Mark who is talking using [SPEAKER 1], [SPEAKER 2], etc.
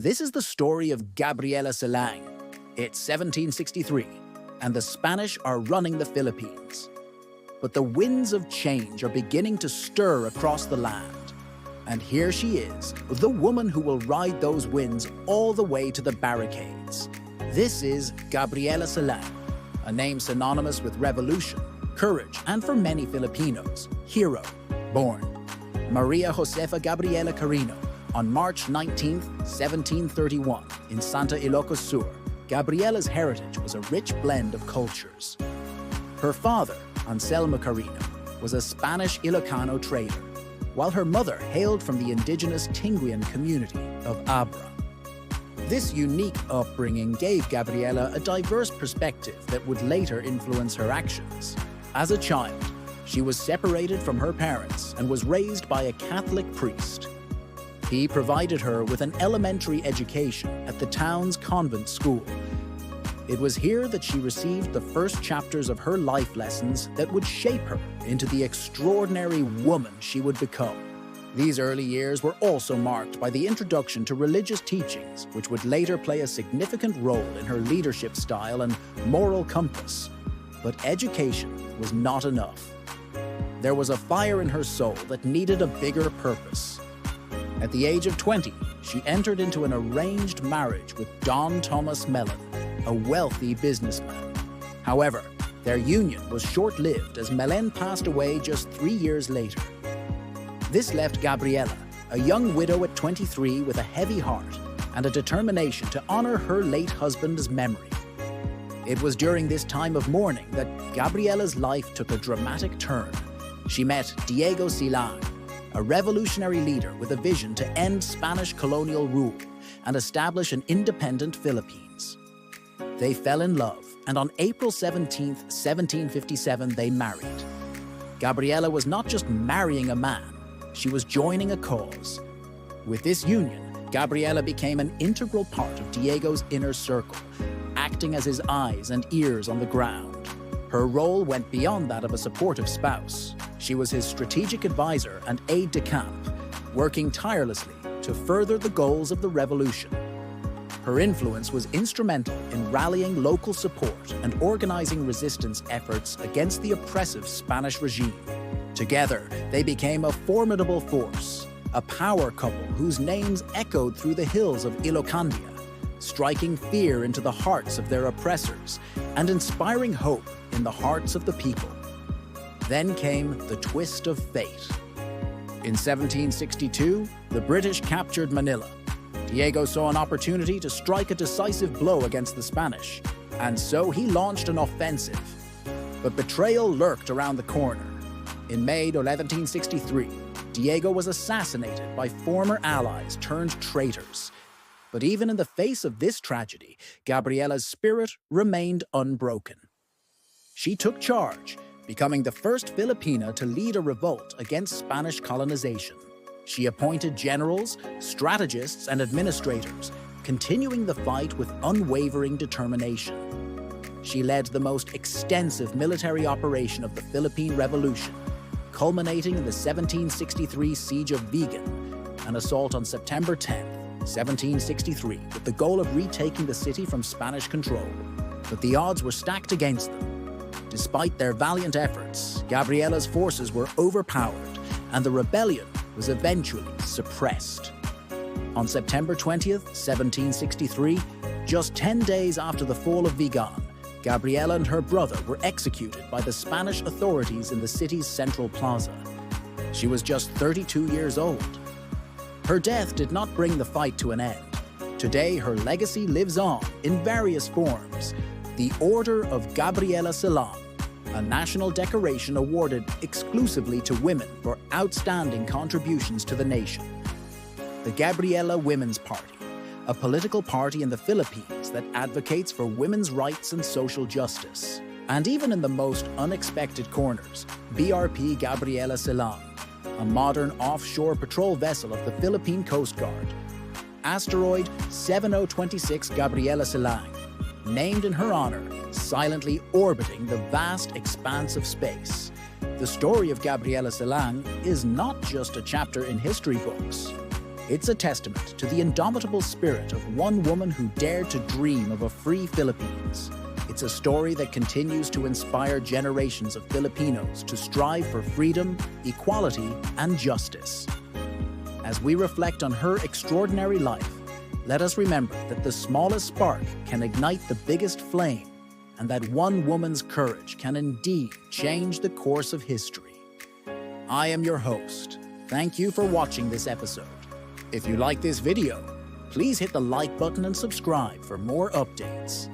[SPEAKER 1] This is the story of Gabriela Silang. It's 1763, and the Spanish are running the Philippines. But the winds of change are beginning to stir across the land. And here she is, the woman who will ride those winds all the way to the barricades. This is Gabriela Silang, a name synonymous with revolution, courage, and for many Filipinos, hero, born Maria Josefa Gabriela Carino on March 19, 1731, in Santa Ilocos Sur. Gabriela's heritage was a rich blend of cultures. Her father, Anselmo Carino, was a Spanish Ilocano trader, while her mother hailed from the indigenous Tinguian community of Abra. This unique upbringing gave Gabriela a diverse perspective that would later influence her actions. As a child, she was separated from her parents and was raised by a Catholic priest. He provided her with an elementary education at the town's convent school. It was here that she received the first chapters of her life lessons that would shape her into the extraordinary woman she would become. These early years were also marked by the introduction to religious teachings, which would later play a significant role in her leadership style and moral compass. But education was not enough. There was a fire in her soul that needed a bigger purpose. At the age of 20, she entered into an arranged marriage with Don Thomas Mellon, a wealthy businessman. However, their union was short-lived as Mellon passed away just 3 years later. This left Gabriela, a young widow at 23 with a heavy heart and a determination to honor her late husband's memory. It was during this time of mourning that Gabriela's life took a dramatic turn. She met Diego Silang, a revolutionary leader with a vision to end Spanish colonial rule and establish an independent Philippines. They fell in love, and on April 17, 1757, they married. Gabriela was not just marrying a man, she was joining a cause. With this union, Gabriela became an integral part of Diego's inner circle, acting as his eyes and ears on the ground. Her role went beyond that of a supportive spouse. She was his strategic advisor and aide-de-camp, working tirelessly to further the goals of the revolution. Her influence was instrumental in rallying local support and organizing resistance efforts against the oppressive Spanish regime. Together, they became a formidable force, a power couple whose names echoed through the hills of Ilocandia, striking fear into the hearts of their oppressors and inspiring hope in the hearts of the people. Then came the twist of fate. In 1762, the British captured Manila. Diego saw an opportunity to strike a decisive blow against the Spanish, and so he launched an offensive. But betrayal lurked around the corner. In May 1763, Diego was assassinated by former allies turned traitors. But even in the face of this tragedy, Gabriela's spirit remained unbroken. She took charge, becoming the first Filipina to lead a revolt against Spanish colonization. She appointed generals, strategists, and administrators, continuing the fight with unwavering determination. She led the most extensive military operation of the Philippine Revolution, culminating in the 1763 Siege of Vigan, an assault on September 10, 1763, with the goal of retaking the city from Spanish control. But the odds were stacked against them. Despite their valiant efforts, Gabriela's forces were overpowered, and the rebellion was eventually suppressed. On September 20th, 1763, just 10 days after the fall of Vigan, Gabriela and her brother were executed by the Spanish authorities in the city's central plaza. She was just 32 years old. Her death did not bring the fight to an end. Today, her legacy lives on in various forms. The Order of Gabriela Silang, a national decoration awarded exclusively to women for outstanding contributions to the nation. The Gabriela Women's Party, a political party in the Philippines that advocates for women's rights and social justice. And even in the most unexpected corners, BRP Gabriela Silang, a modern offshore patrol vessel of the Philippine Coast Guard. Asteroid 7026 Gabriela Silang, named in her honor, silently orbiting the vast expanse of space. The story of Gabriela Silang is not just a chapter in history books. It's a testament to the indomitable spirit of one woman who dared to dream of a free Philippines. It's a story that continues to inspire generations of Filipinos to strive for freedom, equality, and justice. As we reflect on her extraordinary life, let us remember that the smallest spark can ignite the biggest flame, and that one woman's courage can indeed change the course of history. I am your host. Thank you for watching this episode. If you like this video, please hit the like button and subscribe for more updates.